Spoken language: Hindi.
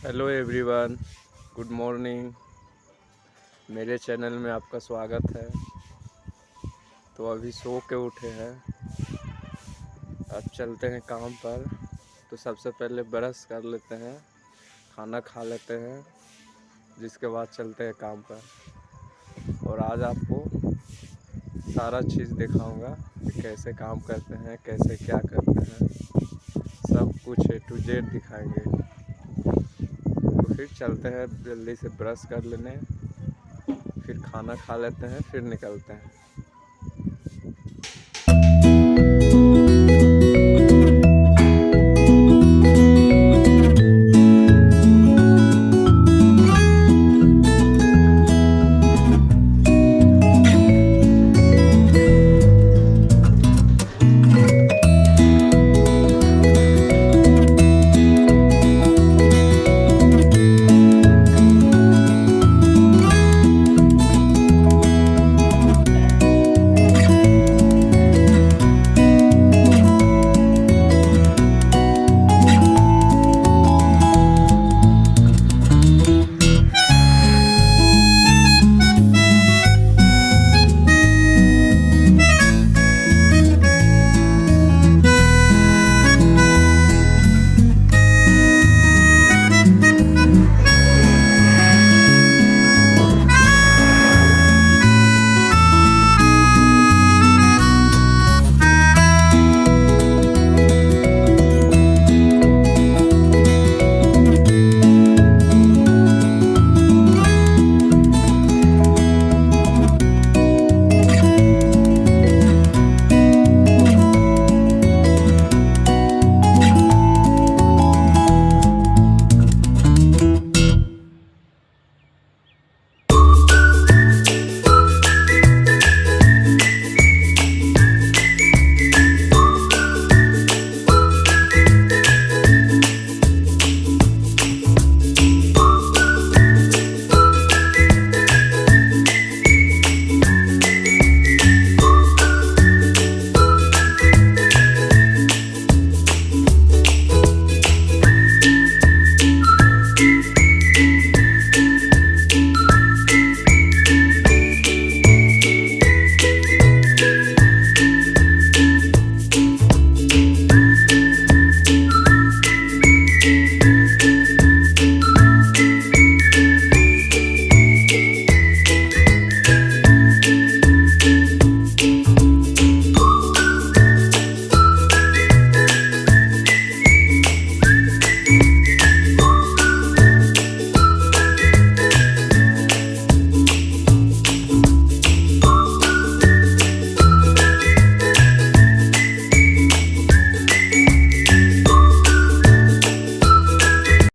Hello everyone, good morning. मेरे चैनल में आपका स्वागत है। तो अभी सो के उठे हैं, अब चलते हैं काम पर। तो सबसे पहले ब्रश कर लेते हैं, खाना खा लेते हैं, जिसके बाद चलते हैं काम पर। और आज आपको सारा चीज़ दिखाऊंगा कि कैसे काम करते हैं, कैसे क्या करते हैं, सब कुछ A to Z दिखाएंगे। तो फिर चलते हैं, जल्दी से ब्रश कर लेने, फिर खाना खा लेते हैं, फिर निकलते हैं।